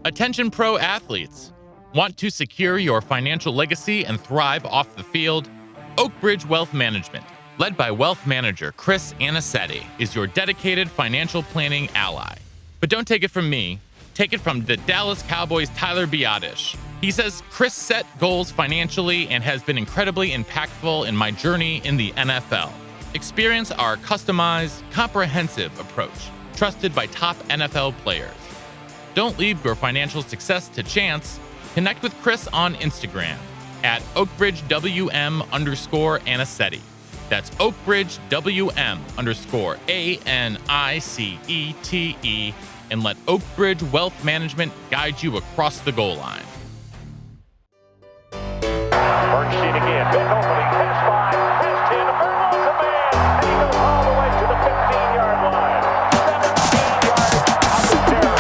Attention pro athletes. Want to secure your financial legacy and thrive off the field? Oakbridge Wealth Management, led by wealth manager Chris Anicetti, is your dedicated financial planning ally. But don't take it from me. Take it from the Dallas Cowboys' Tyler Biadasz. He says, Chris set goals financially and has been incredibly impactful in my journey in the NFL. Experience our customized, comprehensive approach, trusted by top NFL players. Don't leave your financial success to chance. Connect with Chris on Instagram at OakbridgeWM_Anicetti. That's OakbridgeWM_ANICETE, and let Oakbridge Wealth Management guide you across the goal line. First sheet again, big opening, pass 5, pass 10, Vermont's a man, and he goes all the way to the 15-yard line. 17 yards on the Derek.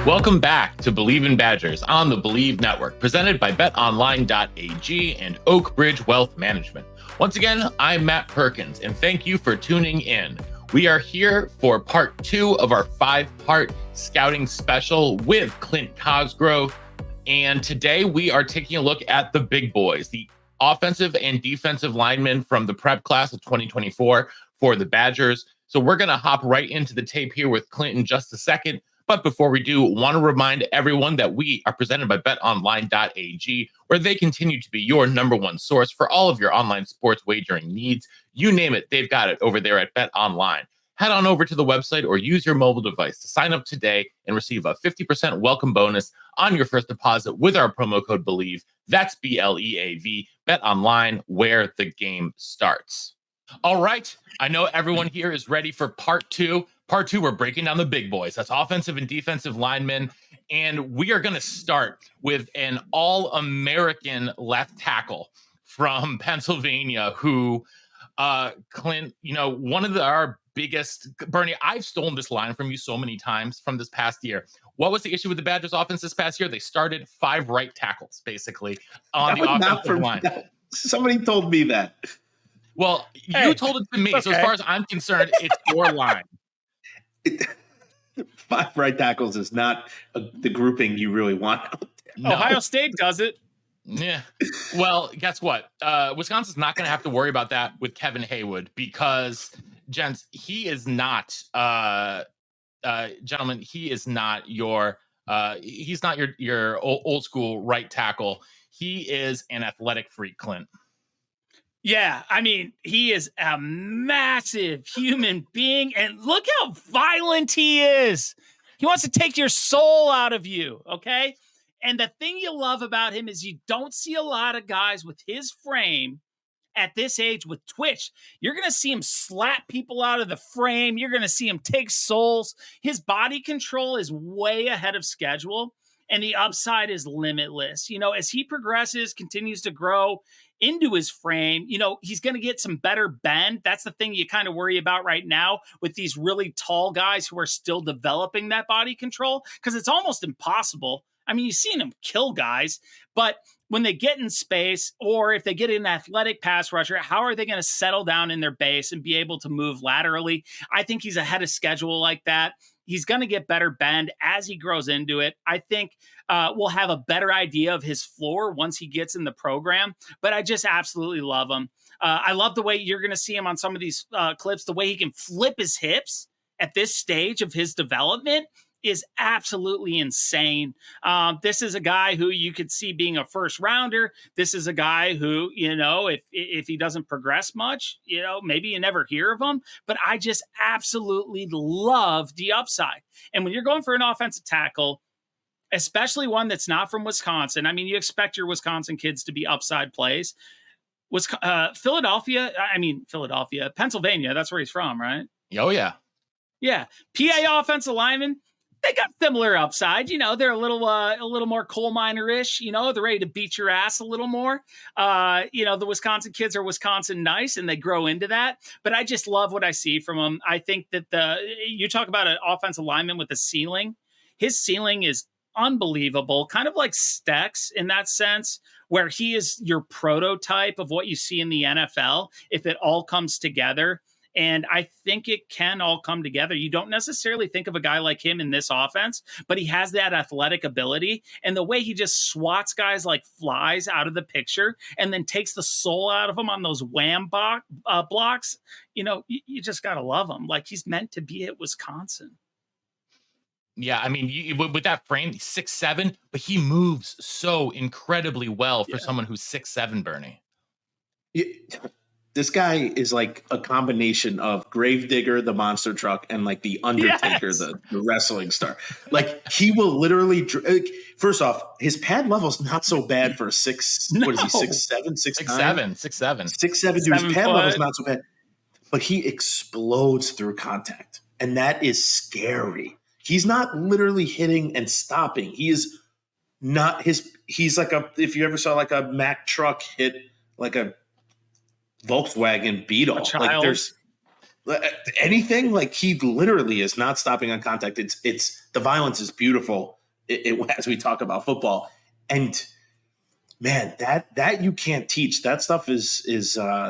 Welcome back to Believe in Badgers on the Believe Network, presented by BetOnline.ag and Oakbridge Wealth Management. Once again, I'm Matt Perkins, and thank you for tuning in. We are here for part 2 of our 5-part scouting special with Clint Cosgrove. And today we are taking a look at the big boys, the offensive and defensive linemen from the prep class of 2024 for the Badgers. So we're going to hop right into the tape here with Clint in just a second. But before we do, want to remind everyone that we are presented by BetOnline.ag, where they continue to be your number one source for all of your online sports wagering needs. You name it, they've got it over there at BetOnline. Head on over to the website or use your mobile device to sign up today and receive a 50% welcome bonus on your first deposit with our promo code BELIEVE. That's BLEAV. BetOnline, where the game starts. All right. I know everyone here is ready for part 2. Part 2, we're breaking down the big boys. That's offensive and defensive linemen. And we are going to start with an all-American left tackle from Pennsylvania who, Clint, one of our biggest, Bernie, I've stolen this line from you so many times from this past year. What was the issue with the Badgers offense this past year? They started 5 right tackles, basically, on the offensive line. Somebody told me that. Well, you told it to me. Okay. So as far as I'm concerned, it's your line. 5 right tackles is not the grouping you really want. No. Ohio State does it. Yeah. Well, guess what? Wisconsin's not going to have to worry about that with Kevin Haywood because, gents, he is not, gentlemen, he is not he's not your old school right tackle. He is an athletic freak, Clint. Yeah, I mean, he is a massive human being, and look how violent he is. He wants to take your soul out of you, okay? And the thing you love about him is you don't see a lot of guys with his frame at this age with twitch. You're going to see him slap people out of the frame. You're going to see him take souls. His body control is way ahead of schedule, and the upside is limitless. As he progresses, continues to grow into his frame, he's going to get some better bend. That's the thing you kind of worry about right now with these really tall guys who are still developing that body control, because it's almost impossible. I mean, you've seen him kill guys, but when they get in space, or if they get an athletic pass rusher, how are they going to settle down in their base and be able to move laterally? I think he's ahead of schedule like that. He's going to get better bend as he grows into it. I think we'll have a better idea of his floor once he gets in the program, but I just absolutely love him. I love the way you're going to see him on some of these clips. The way he can flip his hips at this stage of his development is absolutely insane. This is a guy who you could see being a first rounder. This is a guy who, if he doesn't progress much, maybe you never hear of him, but I just absolutely love the upside. And when you're going for an offensive tackle, especially one that's not from Wisconsin, I mean, you expect your Wisconsin kids to be upside plays. Pennsylvania, that's where he's from, right? Oh, yeah. Yeah. PA offensive linemen, they got similar upside. They're a little more coal miner-ish. They're ready to beat your ass a little more. The Wisconsin kids are Wisconsin nice, and they grow into that. But I just love what I see from them. I think that you talk about an offensive lineman with a ceiling. His ceiling is unbelievable, kind of like Stex in that sense, where he is your prototype of what you see in the NFL if it all comes together. And I think it can all come together. You don't necessarily think of a guy like him in this offense, but he has that athletic ability. And the way he just swats guys like flies out of the picture and then takes the soul out of them on those wham blocks, you just got to love him. Like, he's meant to be at Wisconsin. Yeah, I mean, with that frame, he's 6'7", but he moves so incredibly well for someone who's 6'7", Bernie. This guy is like a combination of Gravedigger, the monster truck, and like the Undertaker, the wrestling star. Like, he will literally. First off, his pad level's not so bad for a six. No. What is he? 6'7", 6'9"? 6'7". Dude, his pad level's not so bad, but he explodes through contact, and that is scary. He's not literally hitting and stopping. He is not he's like if you ever saw like a Mack truck hit like a Volkswagen Beetle, like there's anything, like he literally is not stopping on contact. It's the violence is beautiful. As we talk about football, and man, that you can't teach. That stuff is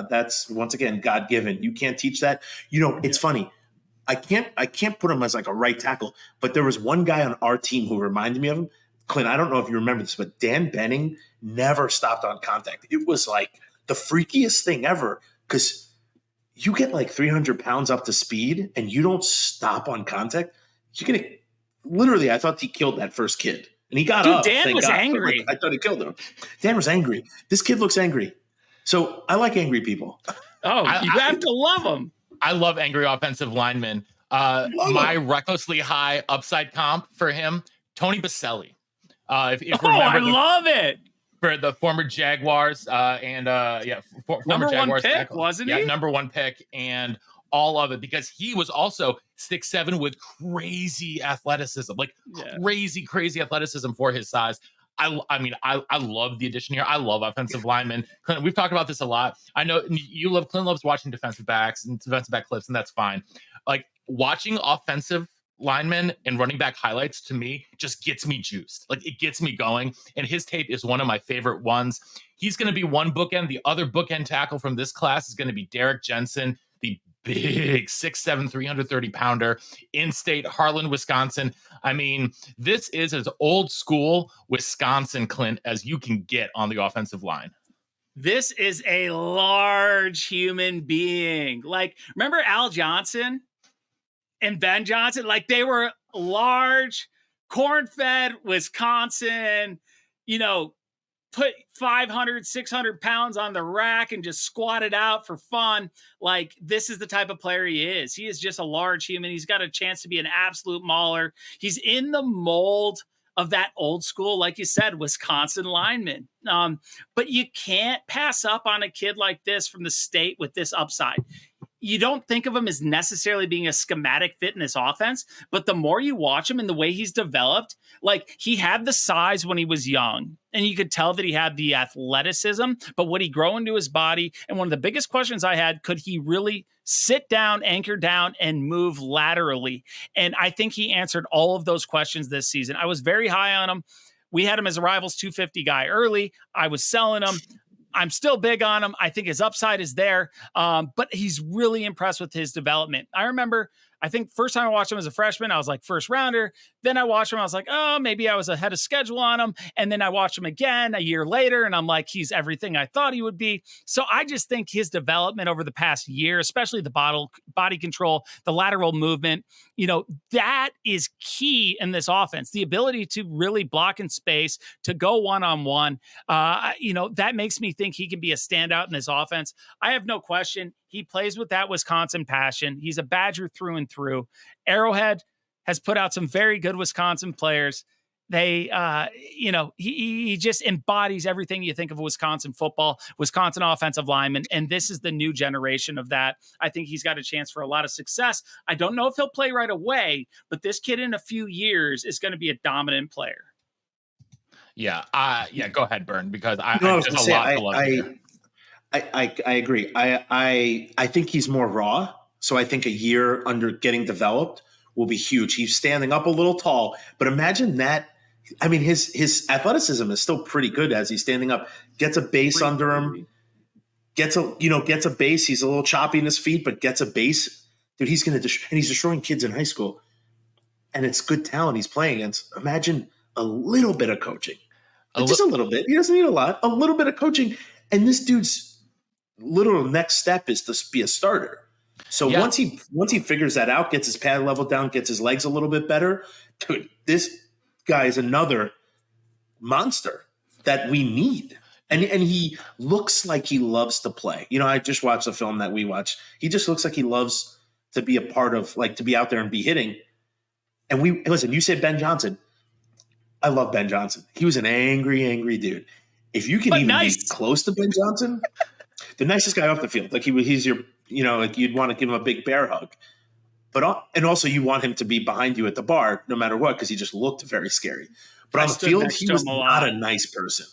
that's once again God-given. You can't teach that. It's funny. I can't put him as like a right tackle, but there was one guy on our team who reminded me of him. Clint, I don't know if you remember this, but Dan Benning never stopped on contact. It was like the freakiest thing ever, because you get like 300 pounds up to speed and you don't stop on contact. You're going to literally, I thought he killed that first kid, and he got up. Dan was angry. I thought he killed him. Dan was angry. This kid looks angry. So I like angry people. Oh, you have to love them. I love angry offensive linemen. My recklessly high upside comp for him, Tony Baselli. If you remember, I love it. For the former Jaguars former number Jaguars one pick, wasn't he? Yeah, number one pick, and all of it, because he was also 6'7" with crazy athleticism, crazy athleticism for his size. I mean, I love the addition here. I love offensive linemen. Clint, we've talked about this a lot. I know Clint loves watching defensive backs and defensive back clips, and that's fine. Like, watching offensive linemen and running back highlights, to me, just gets me juiced. Like, it gets me going. And his tape is one of my favorite ones. He's going to be one bookend. The other bookend tackle from this class is going to be Derek Jensen, the big 6'7", 330-pounder, in-state Harlan, Wisconsin. I mean, this is as old school Wisconsin, Clint, as you can get on the offensive line. This is a large human being. Like, remember Al Johnson and Ben Johnson? Like, they were large, corn-fed Wisconsin, put 500, 600 pounds on the rack and just squat it out for fun. Like, this is the type of player he is. He is just a large human. He's got a chance to be an absolute mauler. He's in the mold of that old school, like you said, Wisconsin lineman. But you can't pass up on a kid like this from the state with this upside. You don't think of him as necessarily being a schematic fit in this offense, but the more you watch him and the way he's developed, like, he had the size when he was young, and you could tell that he had the athleticism, but would he grow into his body? And one of the biggest questions I had, could he really sit down, anchor down, and move laterally? And I think he answered all of those questions this season. I was very high on him. We had him as a Rivals 250 guy early. I was selling him. I'm still big on him. I think his upside is there, but he's really impressed with his development. I remember, I think first time I watched him as a freshman, I was like first rounder. Then I watched him. I was like, oh, maybe I was ahead of schedule on him. And then I watched him again a year later, and I'm like, he's everything I thought he would be. So I just think his development over the past year, especially the body control, the lateral movement, that is key in this offense. The ability to really block in space, to go one-on-one, that makes me think he can be a standout in this offense. I have no question. He plays with that Wisconsin passion. He's a Badger through and through. Arrowhead has put out some very good Wisconsin players. They, he just embodies everything you think of Wisconsin football, Wisconsin offensive lineman, and this is the new generation of that. I think he's got a chance for a lot of success. I don't know if he'll play right away, but this kid in a few years is going to be a dominant player. Yeah. Go ahead, Bern, because there's a lot to love here. I agree. I think he's more raw. So I think a year under getting developed will be huge. He's standing up a little tall, but imagine that. I mean, his athleticism is still pretty good as he's standing up, gets a base under him. gets a base. He's a little choppy in his feet, but gets a base. Dude, he's going to and he's destroying kids in high school. And it's good talent he's playing against. Imagine a little bit of coaching. Just a little bit. He doesn't need a lot. A little bit of coaching. And this dude's literal next step is to be a starter. So once he figures that out, gets his pad level down, gets his legs a little bit better, dude, this guy is another monster that we need. And he looks like he loves to play. I just watched the film that we watched. He just looks like he loves to be a part of, like, to be out there and be hitting. And listen, you said Ben Johnson. I love Ben Johnson. He was an angry dude. If you can be close to Ben Johnson, the nicest guy off the field. Like he's your, like you'd want to give him a big bear hug. But and also you want him to be behind you at the bar no matter what, because he just looked very scary. But on the field, he was not a nice person.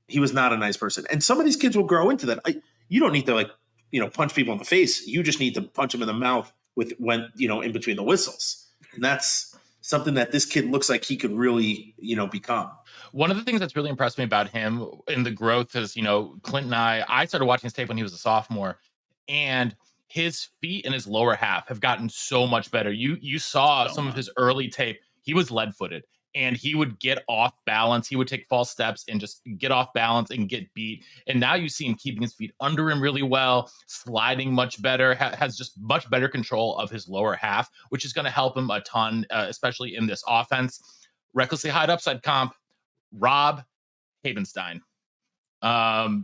He was not a nice person. And some of these kids will grow into that. You don't need to punch people in the face. You just need to punch them in the mouth in between the whistles. And that's something that this kid looks like he could really, become. One of the things that's really impressed me about him in the growth is, Clint and I started watching his tape when he was a sophomore, and his feet and his lower half have gotten so much better. You saw some of his early tape. He was lead-footed, and he would get off balance. He would take false steps and just get off balance and get beat. And now you see him keeping his feet under him really well, sliding much better, has just much better control of his lower half, which is going to help him a ton, especially in this offense. Recklessly high upside comp, Rob Havenstein.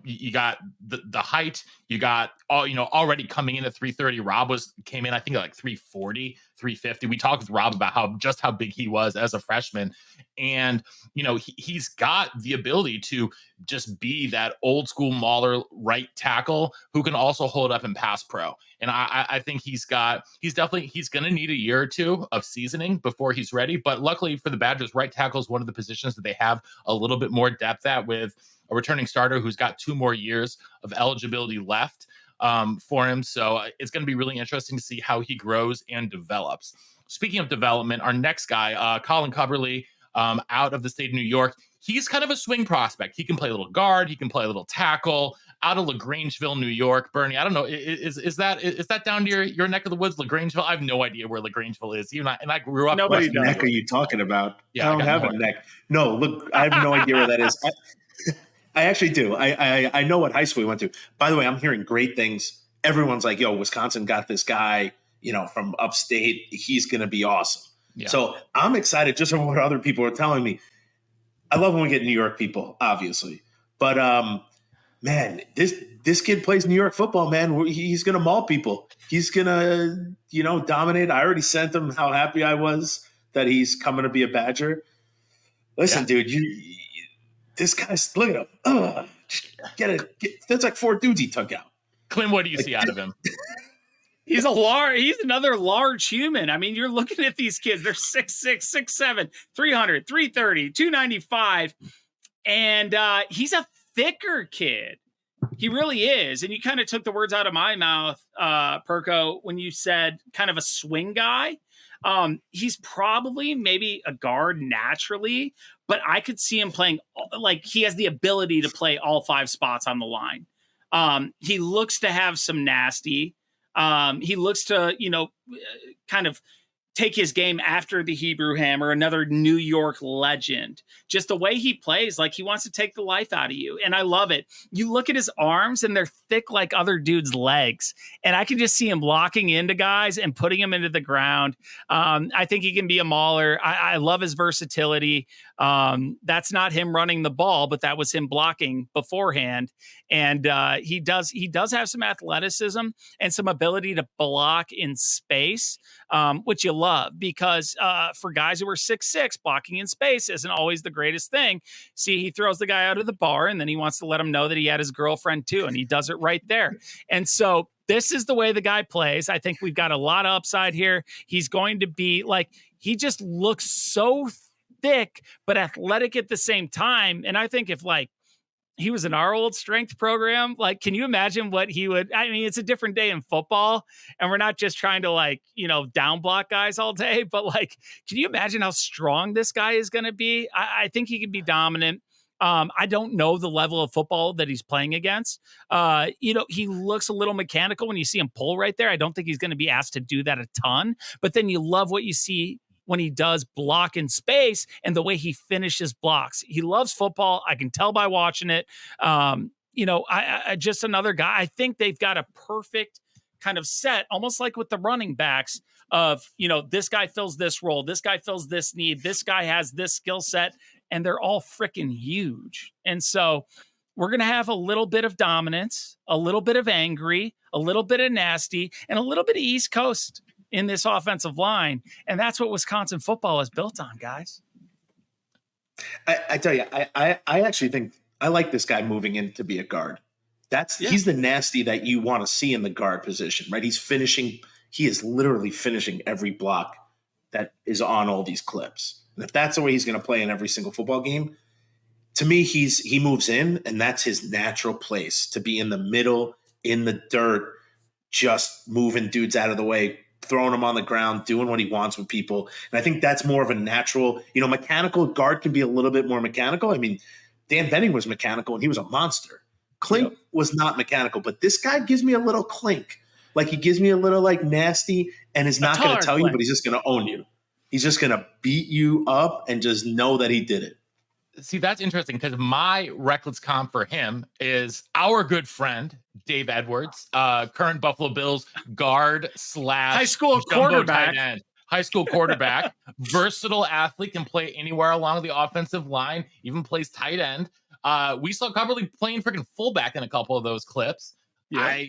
You got the height, you got already coming in at 330. Rob came in, I think, at like 340, 350. We talked with Rob about how big he was as a freshman. And, he's got the ability to just be that old school mauler right tackle who can also hold up and pass pro. And I think he's going to need a year or two of seasoning before he's ready. But luckily for the Badgers, right tackle is one of the positions that they have a little bit more depth at, with a returning starter who's got 2 more years of eligibility left for him. So it's going to be really interesting to see how he grows and develops. Speaking of development, our next guy, Colin Cubberly, out of the state of New York, he's kind of a swing prospect. He can play a little guard. He can play a little tackle. Out of LaGrangeville, New York. Bernie, I don't know. Is that down to your neck of the woods, LaGrangeville? I have no idea where LaGrangeville is. And I grew up. What neck are you talking about? Yeah, I don't have a neck. No, look, I have no idea where that is. I actually do. I know what high school he went to. By the way, I'm hearing great things. Everyone's like, yo, Wisconsin got this guy, from upstate. He's going to be awesome. Yeah. So I'm excited just from what other people are telling me. I love when we get New York people, obviously. But, man, this kid plays New York football, man. He's going to maul people. He's going to, dominate. I already sent him how happy I was that he's coming to be a Badger. Listen, dude, this guy's, look at him. That's like 4 dudes he took out. Clint, what do you see out of him? He's another large human. I mean, you're looking at these kids. They're 6'6", 6'7", 300, 330, 295. And he's a thicker kid. He really is. And you kind of took the words out of my mouth, Perko, when you said kind of a swing guy. He's probably maybe a guard naturally, but I could see him playing, like, he has the ability to play all 5 spots on the line. He looks to have some nasty. He looks to, kind of take his game after the Hebrew Hammer, another New York legend. Just the way he plays, like he wants to take the life out of you. And I love it. You look at his arms and they're thick like other dudes' legs. And I can just see him locking into guys and putting them into the ground. I think he can be a mauler. I love his versatility. That's not him running the ball, but that was him blocking beforehand. And he does have some athleticism and some ability to block in space, which you love, because for guys who are 6'6", blocking in space isn't always the greatest thing. See, he throws the guy out of the bar and then he wants to let him know that he had his girlfriend too, and he does it right there. And so this is the way the guy plays. I think we've got a lot of upside here. He's going to be like, he just looks so thick but athletic at the same time. And I think if like he was in our old strength program, like, can you imagine what he would, I mean, it's a different day in football and we're not just trying to like, down block guys all day, but like, can you imagine how strong this guy is going to be? I think he can be dominant. I don't know the level of football that he's playing against. He looks a little mechanical when you see him pull right there. I don't think he's going to be asked to do that a ton, but then you love what you see when he does block in space and the way he finishes blocks. He loves football. I can tell by watching it. I just another guy. I think they've got a perfect kind of set, almost like with the running backs of, this guy fills this role, this guy fills this need, this guy has this skill set, and they're all freaking huge. And so we're going to have a little bit of dominance, a little bit of angry, a little bit of nasty, and a little bit of East Coast in this offensive line. And that's what Wisconsin football is built on, guys. I tell you, I actually think I like this guy moving in to be a guard. He's the nasty that you want to see in the guard position, right? He is literally finishing every block that is on all these clips. And if that's the way he's going to play in every single football game, to me, he moves in, and that's his natural place, to be in the middle, in the dirt, just moving dudes out of the way, throwing them on the ground, doing what he wants with people. And I think that's more of a natural, mechanical guard can be a little bit more mechanical. I mean, Dan Benning was mechanical, and he was a monster. Clint was not mechanical, but this guy gives me a little clink. Like, he gives me a little, nasty, and is not going to tell you, but he's just going to own you. He's just going to beat you up and just know that he did it. See, that's interesting because my reckless comp for him is our good friend, Dave Edwards, current Buffalo Bills guard / high school quarterback. High school quarterback, versatile athlete, can play anywhere along the offensive line, even plays tight end. We saw Cubberly playing freaking fullback in a couple of those clips. Yeah.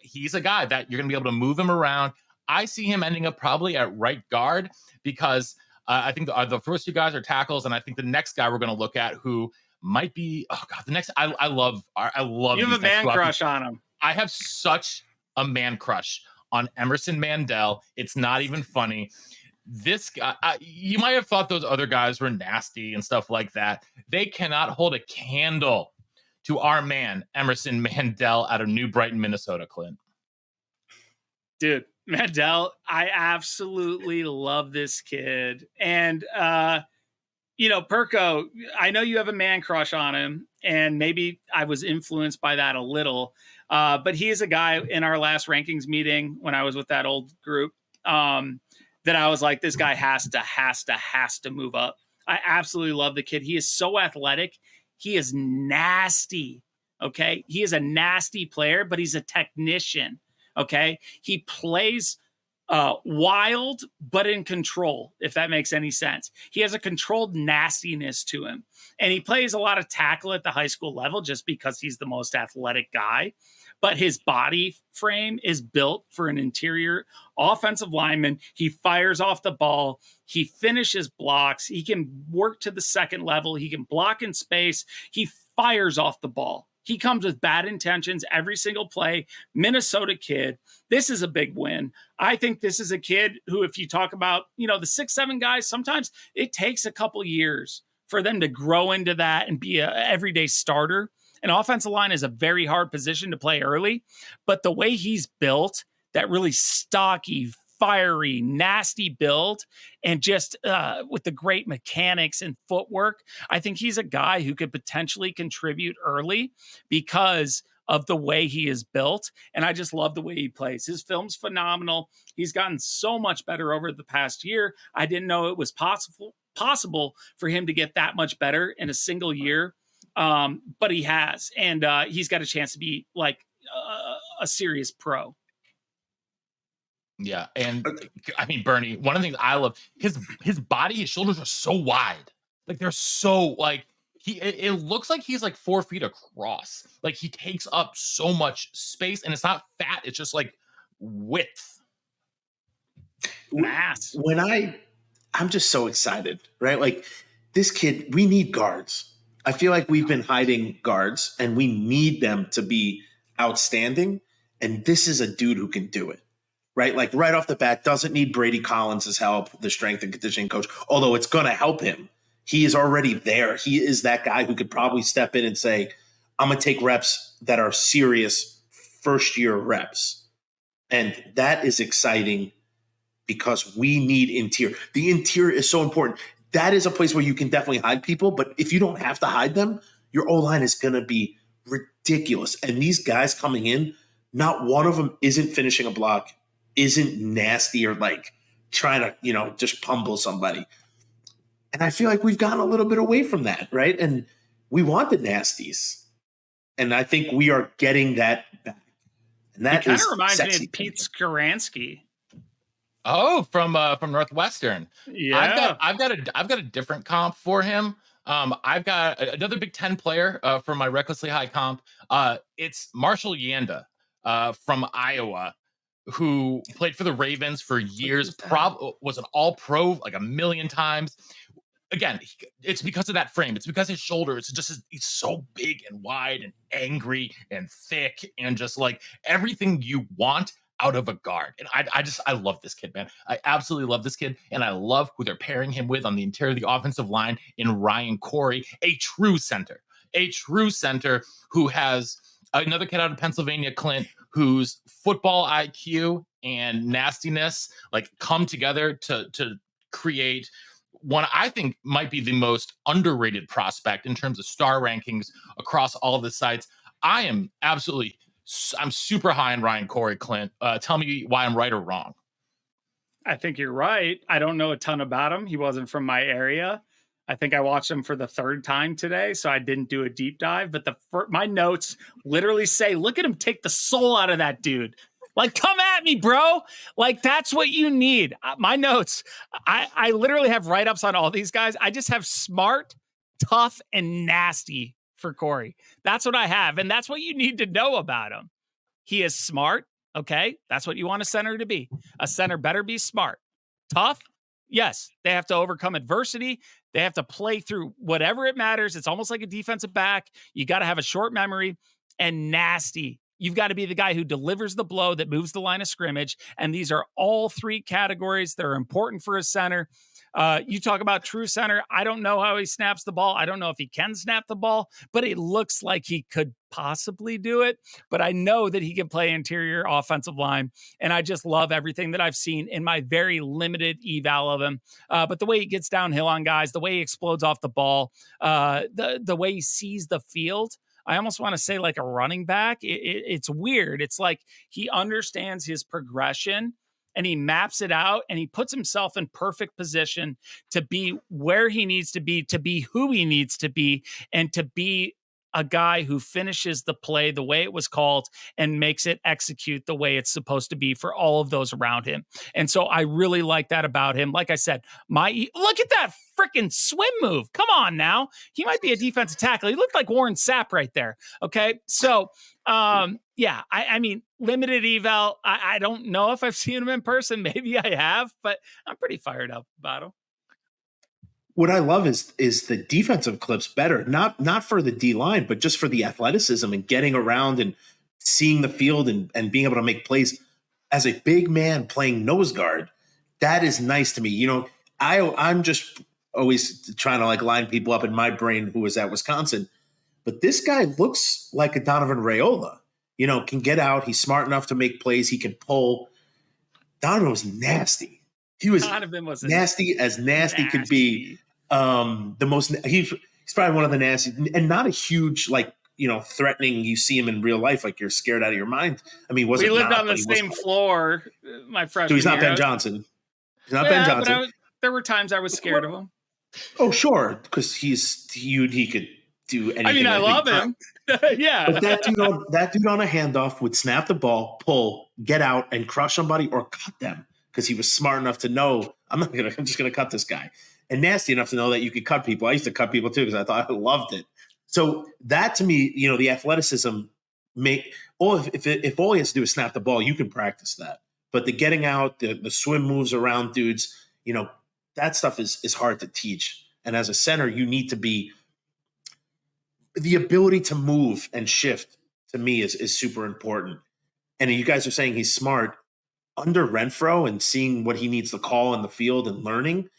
He's a guy that you're going to be able to move him around. I see him ending up probably at right guard because I think the first two guys are tackles, and I think the next guy we're going to look at who might be the next. I love. You have a man crush on him. I have such a man crush on Emerson Mandel. It's not even funny. This guy, you might have thought those other guys were nasty and stuff like that. They cannot hold a candle to our man, Emerson Mandel out of New Brighton, Minnesota, Clint. Dude, Mandel, I absolutely love this kid. And, Perko, I know you have a man crush on him, and maybe I was influenced by that a little. But he is a guy in our last rankings meeting when I was with that old group that I was like, this guy has to move up. I absolutely love the kid. He is so athletic. He is nasty. Okay. He is a nasty player, but he's a technician. Okay. He plays wild, but in control, if that makes any sense. He has a controlled nastiness to him. And he plays a lot of tackle at the high school level just because he's the most athletic guy. But his body frame is built for an interior offensive lineman. He fires off the ball. He finishes blocks. He can work to the second level. He can block in space. He fires off the ball. He comes with bad intentions every single play. Minnesota kid. This is a big win. I think this is a kid who, if you talk about, the 6'7" guys, sometimes it takes a couple years for them to grow into that and be an everyday starter. An offensive line is a very hard position to play early, but the way he's built, that really stocky, fiery, nasty build, and just with the great mechanics and footwork, I think he's a guy who could potentially contribute early because of the way he is built. And I just love the way he plays. His film's phenomenal. He's gotten so much better over the past year. I didn't know it was possible for him to get that much better in a single year. But he has, and he's got a chance to be like a serious pro. Yeah. And I mean, Bernie, one of the things I love, his body, his shoulders are so wide. Like they're so it looks like he's like 4 feet across. Like he takes up so much space, and it's not fat. It's just like width. Mass. When I'm just so excited, right? Like this kid, we need guards. I feel like we've been hiding guards, and we need them to be outstanding. And this is a dude who can do it, right? Like right off the bat, doesn't need Brady Collins' help, the strength and conditioning coach, although it's going to help him. He is already there. He is that guy who could probably step in and say, I'm going to take reps that are serious first-year reps. And that is exciting because we need interior. The interior is so important. that is a place where you can definitely hide people. But if you don't have to hide them, your O-line is going to be ridiculous. And these guys coming in, not one of them isn't finishing a block, isn't nasty or like trying to, just pummel somebody. And I feel like we've gotten a little bit away from that, right? And we want the nasties. And I think we are getting that back. And that kind of reminds sexy me of Pete Skowronski. Oh, from Northwestern. Yeah, I've got a different comp for him. I've got another Big Ten player for my recklessly high comp. It's Marshall Yanda from Iowa, who played for the Ravens for years. Was an All-Pro like a million times. Again, it's because of that frame. It's because his shoulder. He's so big and wide and angry and thick and just like everything you want out of a guard. And I love this kid, man. I absolutely love this kid. And I love who they're pairing him with on the interior of the offensive line in Ryan Cory, a true center who has another kid out of Pennsylvania, Clint, whose football IQ and nastiness like come together to create one I think might be the most underrated prospect in terms of star rankings across all of the sites. I'm super high on Ryan Cory, Clint. Tell me why I'm right or wrong. I think you're right. I don't know a ton about him. He wasn't from my area. I think I watched him for the third time today, so I didn't do a deep dive. But my notes literally say, look at him take the soul out of that dude. Like, come at me, bro. Like, that's what you need. My notes, I literally have write-ups on all these guys. I just have smart, tough, and nasty for Cory. That's what I have, and that's what you need to know about him. He is smart, okay? That's what you want a center to be. A center better be smart. Tough, yes. They have to overcome adversity. They have to play through whatever it matters. It's almost like a defensive back. You got to have a short memory. And nasty. You've got to be the guy who delivers the blow that moves the line of scrimmage. And these are all three categories that are important for a center. You talk about true center. I don't know how he snaps the ball. I don't know if he can snap the ball, but it looks like he could possibly do it. But I know that he can play interior offensive line. And I just love everything that I've seen in my very limited eval of him. But the way he gets downhill on guys, the way he explodes off the ball, the way he sees the field, I almost want to say like a running back. It's weird. It's like he understands his progression and he maps it out and he puts himself in perfect position to be where he needs to be who he needs to be, and to be a guy who finishes the play the way it was called and makes it execute the way it's supposed to be for all of those around him. And so I really like that about him. Like I said, look at that freaking swim move. Come on now. He might be a defensive tackle. He looked like Warren Sapp right there. Okay. So, yeah, I mean, limited eval. I don't know if I've seen him in person. Maybe I have, but I'm pretty fired up about him. What I love is the defensive clips better, not for the D line, but just for the athleticism and getting around and seeing the field and being able to make plays as a big man playing nose guard. That is nice to me. I'm just always trying to like line people up in my brain who was at Wisconsin, but this guy looks like a Donovan Raiola. Can get out. He's smart enough to make plays. He can pull. Donovan was nasty. He was nasty as nasty could be. He's probably one of the nasty, and not a huge threatening. You see him in real life, like you're scared out of your mind. I mean, we lived on the same floor my freshman year. He's not year. Ben Johnson. He's not Ben Johnson. But there were times I was scared of him. Oh, sure, because he could do anything. I mean, I love him. Yeah, but that dude on a handoff would snap the ball, pull, get out, and crush somebody or cut them because he was smart enough to know I'm just gonna cut this guy. And nasty enough to know that you could cut people. I used to cut people too because I thought I loved it. So that to me, the athleticism if all he has to do is snap the ball, you can practice that. But the getting out, the swim moves around dudes, that stuff is hard to teach. And as a center, you need to be the ability to move and shift. To me, is super important. And you guys are saying he's smart. Under Renfro and seeing what he needs to call in the field and learning.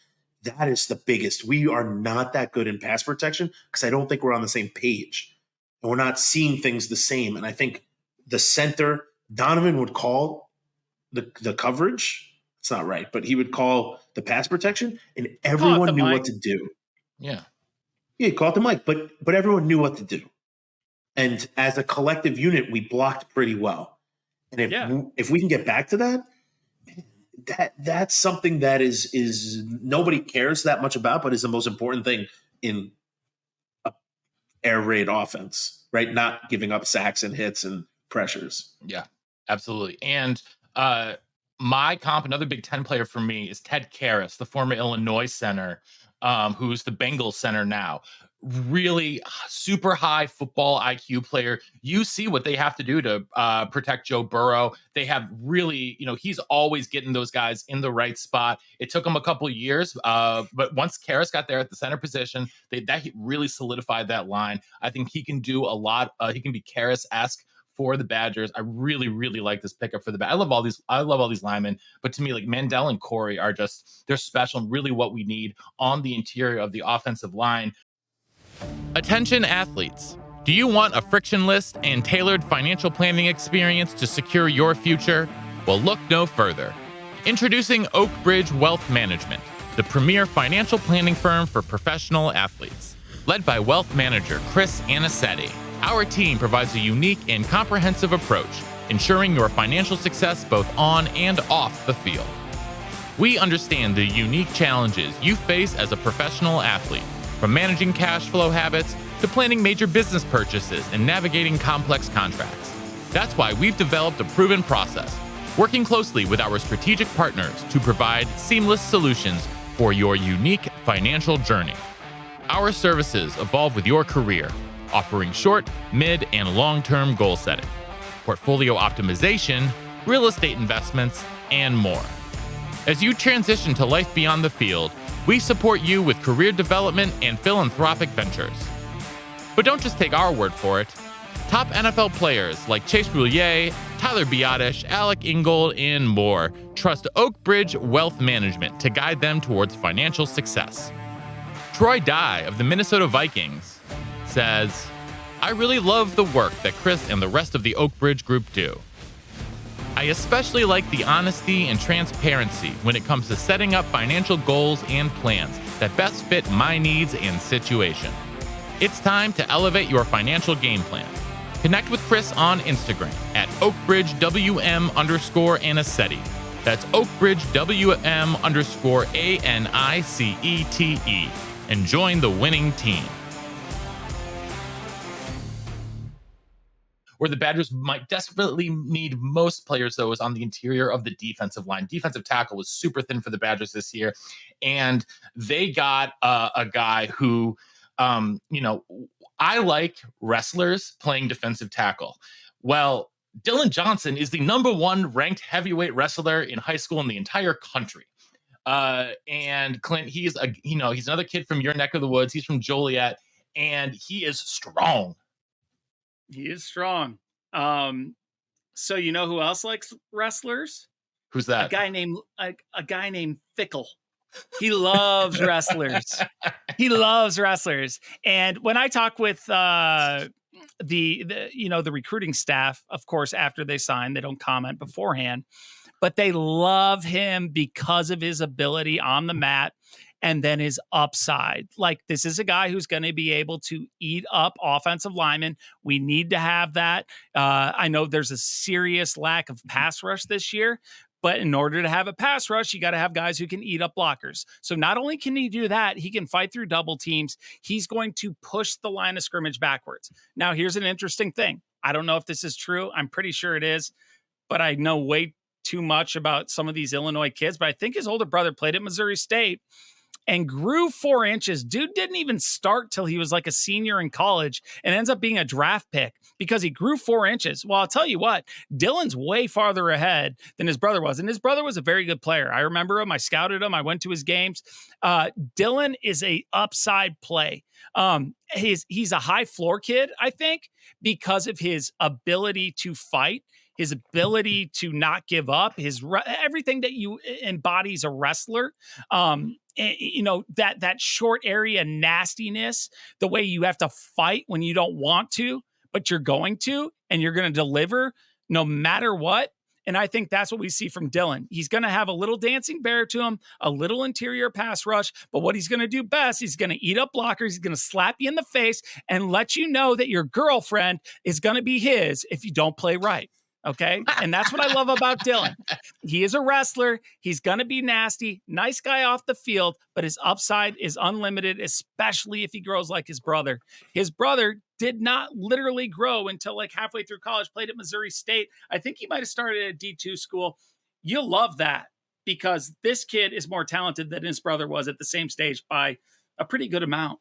That is the biggest. We are not that good in pass protection because I don't think we're on the same page and we're not seeing things the same. And I think the center, Donovan would call the coverage. it's not right, but he would call the pass protection, and Call it everyone the knew mic. what to do. Yeah. Yeah, he called the mic, but everyone knew what to do. And as a collective unit, we blocked pretty well. And if we can get back to that's something that is nobody cares that much about, but is the most important thing in a air raid offense, right? Not giving up sacks and hits and pressures. Yeah, absolutely. And my comp, another Big Ten player for me is Ted Karras, the former Illinois center, who's the Bengals center now. Really super high football IQ player. You see what they have to do to protect Joe Burrow. They have really, he's always getting those guys in the right spot. It took him a couple of years, but once Karras got there at the center position, that really solidified that line. I think he can do a lot. He can be Karras-esque for the Badgers. I really, really like this pickup for the Badgers. I love all these linemen, but to me, like Mandell and Cory they're special and really what we need on the interior of the offensive line. Attention athletes. Do you want a frictionless and tailored financial planning experience to secure your future? Well, look no further. Introducing Oak Bridge Wealth Management, the premier financial planning firm for professional athletes. Led by wealth manager Chris Anicetti, our team provides a unique and comprehensive approach, ensuring your financial success both on and off the field. We understand the unique challenges you face as a professional athlete, from managing cash flow habits to planning major business purchases and navigating complex contracts. That's why we've developed a proven process, working closely with our strategic partners to provide seamless solutions for your unique financial journey. Our services evolve with your career, offering short, mid, and long-term goal setting, portfolio optimization, real estate investments, and more. As you transition to life beyond the field, we support you with career development and philanthropic ventures. But don't just take our word for it. Top NFL players like Chase Roulier, Tyler Biadasz, Alec Ingold, and more trust Oak Bridge Wealth Management to guide them towards financial success. Troy Dye of the Minnesota Vikings says, I really love the work that Chris and the rest of the Oak Bridge group do. I especially like the honesty and transparency when it comes to setting up financial goals and plans that best fit my needs and situation. It's time to elevate your financial game plan. Connect with Chris on Instagram at OakBridgeWM_Anicetti. That's OakBridgeWM_ANICETE. And join the winning team. Where the Badgers might desperately need most players, though, is on the interior of the defensive line. Defensive tackle was super thin for the Badgers this year, and they got a guy who, I like wrestlers playing defensive tackle. Well, Dillan Johnson is the #1 ranked heavyweight wrestler in high school in the entire country. And Clint, he's another kid from your neck of the woods. He's from Joliet, and he is strong. He is strong. So you know who else likes wrestlers? Who's that? A guy named Fickle. He loves wrestlers. He loves wrestlers. And when I talk with the recruiting staff, of course, after they sign, they don't comment beforehand, but they love him because of his ability on the mat. And then his upside. Like, this is a guy who's going to be able to eat up offensive linemen. We need to have that. I know there's a serious lack of pass rush this year, but in order to have a pass rush, you got to have guys who can eat up blockers. So not only can he do that, he can fight through double teams. He's going to push the line of scrimmage backwards. Now, here's an interesting thing. I don't know if this is true. I'm pretty sure it is, but I know way too much about some of these Illinois kids. But I think his older brother played at Missouri State and grew 4 inches. Dude didn't even start till he was like a senior in college and ends up being a draft pick because he grew 4 inches. Well, I'll tell you what, Dillan's way farther ahead than his brother was. And his brother was a very good player. I remember him. I scouted him. I went to his games. Dillan is a upside play. He's a high floor kid, I think, because of his ability to fight, his ability to not give up, everything that you embodies a wrestler. That short area nastiness, the way you have to fight when you don't want to, but you're going to, and you're going to deliver no matter what. And I think that's what we see from Dillan. He's going to have a little dancing bear to him, a little interior pass rush, but what he's going to do best, he's going to eat up blockers, he's going to slap you in the face and let you know that your girlfriend is going to be his if you don't play right. Okay. And that's what I love about Dillan. He is a wrestler. He's going to be nasty, nice guy off the field, but his upside is unlimited, especially if he grows like his brother. His brother did not literally grow until like halfway through college, played at Missouri State. I think he might have started at a D2 school. You'll love that because this kid is more talented than his brother was at the same stage by a pretty good amount.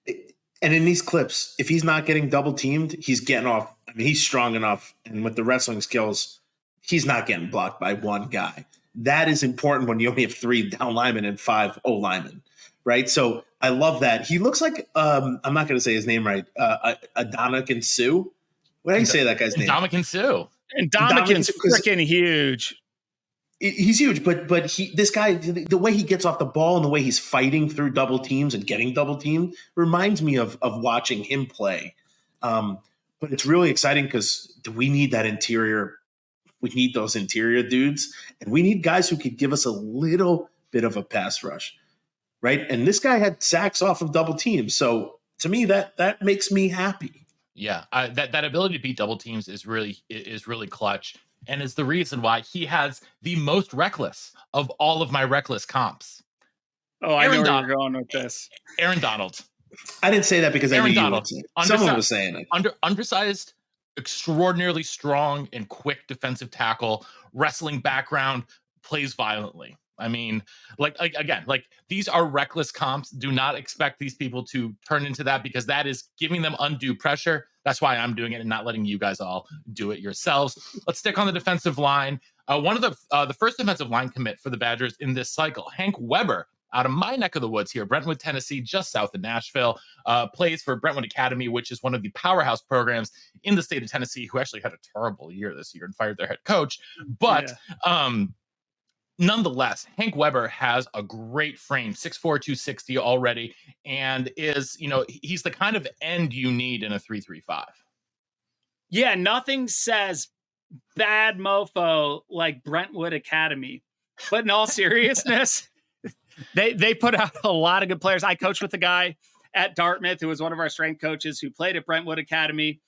And in these clips, if he's not getting double teamed, he's getting off. I mean, he's strong enough. And with the wrestling skills, he's not getting blocked by one guy. That is important when you only have 3 down linemen and 5 O linemen, right? So I love that. He looks like, I'm not going to say his name right, Adonican Sue. What do you say that guy's name? Dominican Sue. And Dominican's freaking huge. He's huge, but this guy, the way he gets off the ball and the way he's fighting through double teams and getting double teamed reminds me of watching him play. But it's really exciting because we need that interior. We need those interior dudes, and we need guys who could give us a little bit of a pass rush, right? And this guy had sacks off of double teams, so to me that makes me happy. Yeah, that ability to beat double teams is really clutch. And is the reason why he has the most reckless of all of my reckless comps. Oh, I know where you're going with this. Aaron Donald. I didn't say that because Aaron I knew Donald. you would say it. Someone was saying it. Undersized, extraordinarily strong and quick defensive tackle, wrestling background, plays violently. I mean, like these are reckless comps. Do not expect these people to turn into that because that is giving them undue pressure. That's why I'm doing it and not letting you guys all do it yourselves. Let's stick on the defensive line. One of the first defensive line commit for the Badgers in this cycle, Hank Weber, out of my neck of the woods here, Brentwood, Tennessee, just south of Nashville, plays for Brentwood Academy, which is one of the powerhouse programs in the state of Tennessee, who actually had a terrible year this year and fired their head coach. But nonetheless, Hank Weber has a great frame, 6'4", 260 already, and is, he's the kind of end you need in a 3-3-5. Yeah, nothing says bad mofo like Brentwood Academy. But in all seriousness, they put out a lot of good players. I coached with a guy at Dartmouth who was one of our strength coaches who played at Brentwood Academy.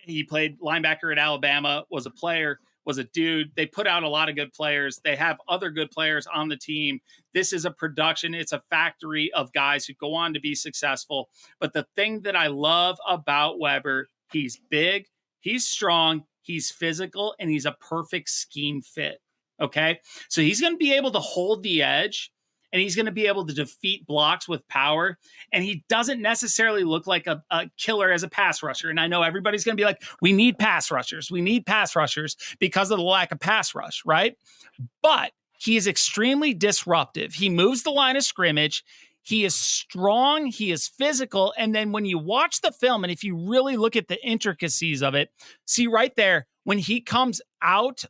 He played linebacker at Alabama, was a player, was a dude. They put out a lot of good players. They have other good players on the team. This is a production. It's a factory of guys who go on to be successful. But the thing that I love about Weber, he's big, he's strong, he's physical, and he's a perfect scheme fit. Okay. So he's going to be able to hold the edge and he's going to be able to defeat blocks with power. And he doesn't necessarily look like a killer as a pass rusher. And I know everybody's going to be like, we need pass rushers. We need pass rushers because of the lack of pass rush, right? But he is extremely disruptive. He moves the line of scrimmage. He is strong. He is physical. And then when you watch the film, and if you really look at the intricacies of it, see right there, when he comes out,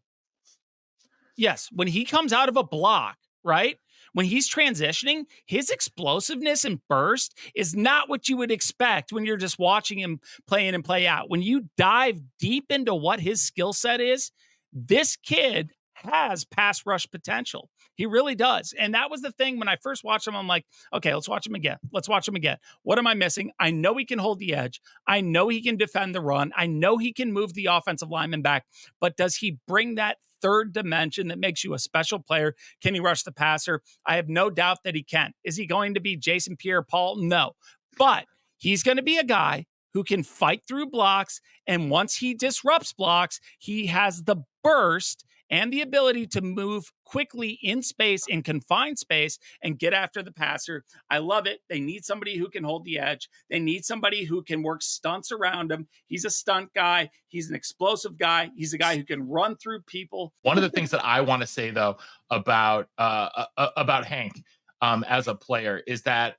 when he comes out of a block, right? When he's transitioning, his explosiveness and burst is not what you would expect when you're just watching him play in and play out. When you dive deep into what his skill set is, this kid has pass rush potential. He really does. And that was the thing when I first watched him. I'm like, okay, let's watch him again. Let's watch him again. What am I missing? I know he can hold the edge. I know he can defend the run. I know he can move the offensive lineman back, but does he bring that third dimension that makes you a special player? Can he rush the passer? I have no doubt that he can. Is he going to be Jason Pierre-Paul? No, but he's going to be a guy who can fight through blocks. And once he disrupts blocks, he has the burst and the ability to move quickly in space, in confined space, and get after the passer. I love it. They need somebody who can hold the edge. They need somebody who can work stunts around him. He's a stunt guy. He's an explosive guy. He's a guy who can run through people. One of the things that I want to say, though, about Hank as a player is that,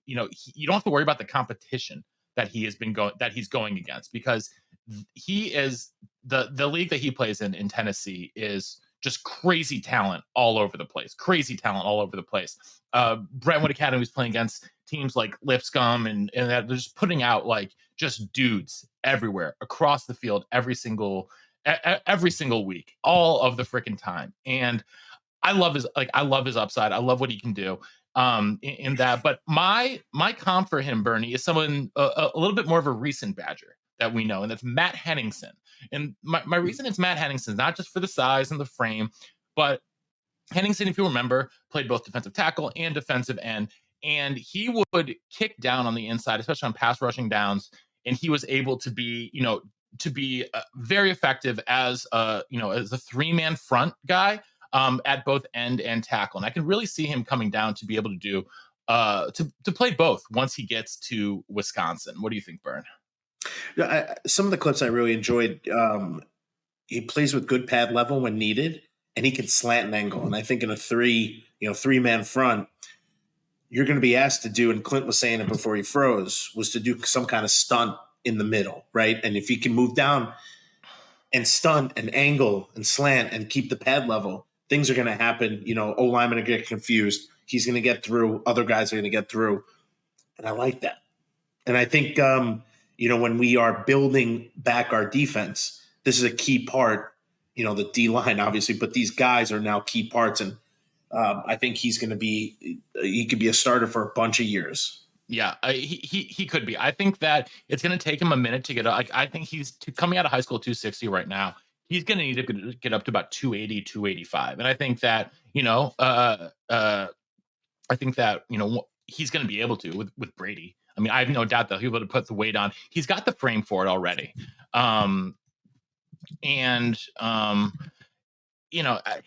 you don't have to worry about the competition that he's going against, because he is the league that he plays in Tennessee is just crazy talent all over the place. Brentwood Academy is playing against teams like Lipscomb and that they're just putting out like just dudes everywhere across the field every single every single week, all of the freaking time. And I love his upside. I love what he can do in that. But my comp for him, Bernie, is someone a little bit more of a recent Badger that we know, and that's Matt Henningsen. And my reason it's Matt Henningsen is not just for the size and the frame, but Henningsen, if you remember, played both defensive tackle and defensive end, and he would kick down on the inside, especially on pass rushing downs, and he was able to be, very effective as as a 3-man front guy at both end and tackle. And I can really see him coming down to be able to do to play both once he gets to Wisconsin. What do you think, Bern? Some of the clips I really enjoyed. He plays with good pad level when needed, and he can slant and angle. And I think in a 3-man front, you're going to be asked to do, and Clint was saying it before he froze, was to do some kind of stunt in the middle, right? And if he can move down and stunt and angle and slant and keep the pad level, things are going to happen. O-linemen are going to get confused. He's going to get through. Other guys are going to get through. And I like that. And I think, when we are building back our defense, this is a key part, the D-line, obviously, but these guys are now key parts. And I think he could be a starter for a bunch of years. Yeah, he could be. I think that it's going to take him a minute to get up. I think he's coming out of high school 260 right now. He's going to need to get up to about 280, 285. And I think that, he's going to be able to with Brady. I mean, I have no doubt that he'll be able to put the weight on. He's got the frame for it already.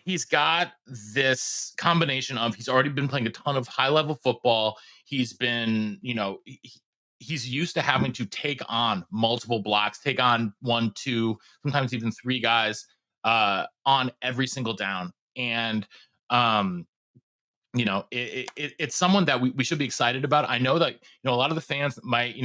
He's got this combination of, he's already been playing a ton of high level football. He's been, he's used to having to take on multiple blocks, take on 1, 2, sometimes even 3 guys on every single down. And, it's someone that we should be excited about. I know that, a lot of the fans might,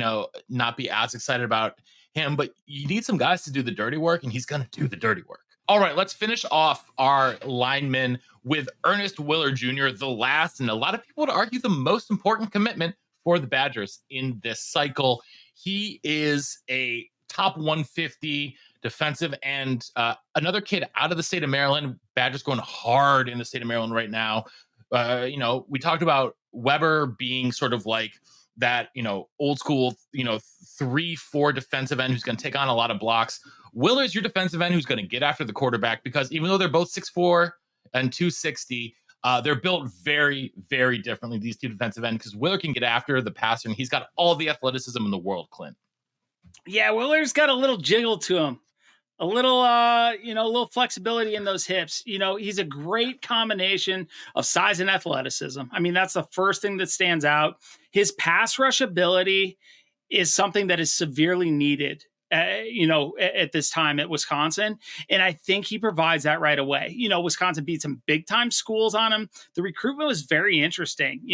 not be as excited about him, but you need some guys to do the dirty work, and he's going to do the dirty work. All right, let's finish off our linemen with Ernest Willor Jr., the last, and a lot of people would argue the most important commitment for the Badgers in this cycle. He is a top 150 defensive end, another kid out of the state of Maryland. Badgers going hard in the state of Maryland right now. We talked about Weber being sort of like that, old school, 3-4 defensive end who's going to take on a lot of blocks. Willer's your defensive end who's going to get after the quarterback, because even though they're both 6'4" and 260, they're built very, very differently, these two defensive ends, because Willor can get after the passer, and he's got all the athleticism in the world, Clint. Yeah, Willer's got a little jiggle to him. A little flexibility in those hips. He's a great combination of size and athleticism. I mean, that's the first thing that stands out. His pass rush ability is something that is severely needed, at this time at Wisconsin. And I think he provides that right away. Wisconsin beat some big time schools on him. The recruitment was very interesting.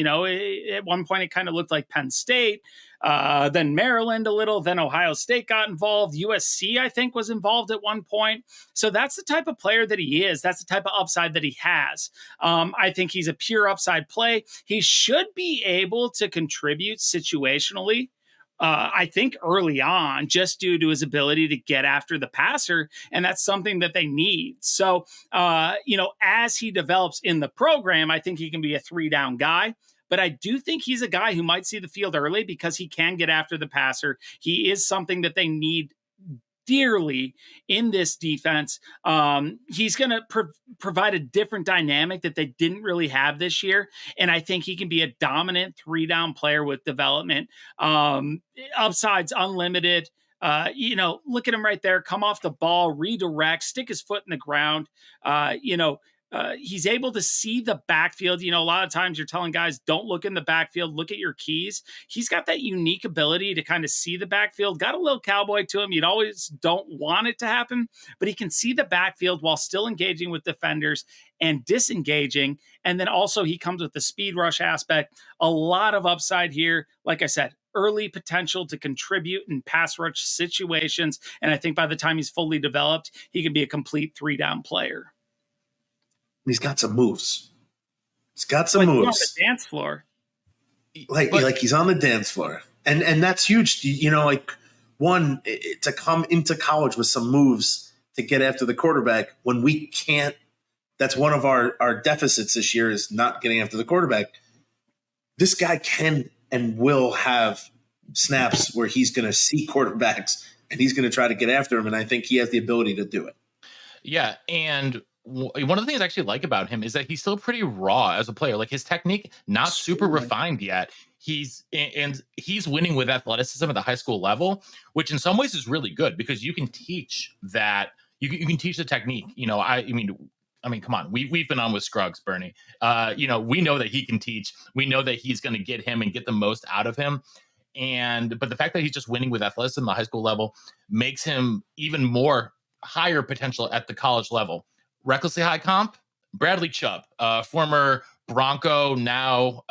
At one point it kind of looked like Penn State, then Maryland a little, then Ohio State got involved. USC, I think, was involved at one point. So that's the type of player that he is. That's the type of upside that he has. I think he's a pure upside play. He should be able to contribute situationally, I think early on, just due to his ability to get after the passer. And that's something that they need. So, as he develops in the program, I think he can be a 3-down guy. But I do think he's a guy who might see the field early because he can get after the passer. He is something that they need dearly in this defense. He's going to provide a different dynamic that they didn't really have this year. And I think he can be a dominant 3-down player with development. Upside's unlimited. Look at him right there, come off the ball, redirect, stick his foot in the ground. He's able to see the backfield. A lot of times you're telling guys, don't look in the backfield, look at your keys. He's got that unique ability to kind of see the backfield, got a little cowboy to him. You'd always don't want it to happen, but he can see the backfield while still engaging with defenders and disengaging. And then also he comes with the speed rush aspect, a lot of upside here. Like I said, early potential to contribute in pass rush situations. And I think by the time he's fully developed, he can be a complete 3-down player. He's got some moves. He's got some moves. On the dance floor. Like he's on the dance floor. And that's huge. To come into college with some moves to get after the quarterback when we can't. That's one of our deficits this year is not getting after the quarterback. This guy can and will have snaps where he's going to see quarterbacks and he's going to try to get after him. And I think he has the ability to do it. Yeah. And one of the things I actually like about him is that he's still pretty raw as a player. Like his technique, not super refined yet. He's winning with athleticism at the high school level, which in some ways is really good because you can teach that. You can teach the technique. You know, I mean, come on. We've been on with Scruggs, Bernie. You know, we know that he can teach. We know that he's going to get him and get the most out of him. But the fact that he's just winning with athleticism at the high school level makes him even more higher potential at the college level. Recklessly high comp, Bradley Chubb, former Bronco, now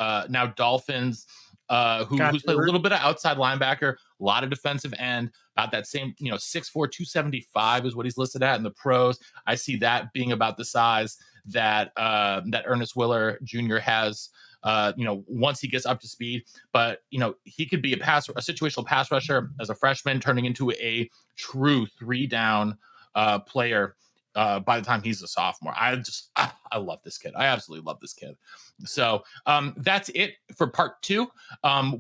Dolphins, who's played a little bit of outside linebacker, a lot of defensive end, about that same, 6'4", 275 is what he's listed at in the pros. I see that being about the size that Ernest Willor Jr. has, once he gets up to speed. But, he could be a situational pass rusher as a freshman, turning into a true 3-down player by the time he's a sophomore. I love this kid. I absolutely love this kid. So that's it for part 2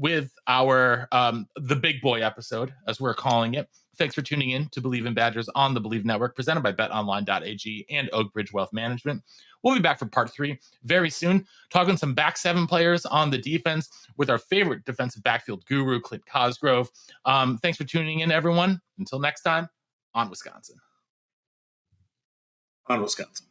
with our the big boy episode, as we're calling it. Thanks for tuning in to Believe in Badgers on the Believe Network, presented by betonline.ag and Oak Bridge Wealth Management. We'll be back for part 3 very soon, talking some back 7 players on the defense with our favorite defensive backfield guru, Clint Cosgrove. Thanks for tuning in, everyone. Until next time, on Wisconsin. On Wisconsin.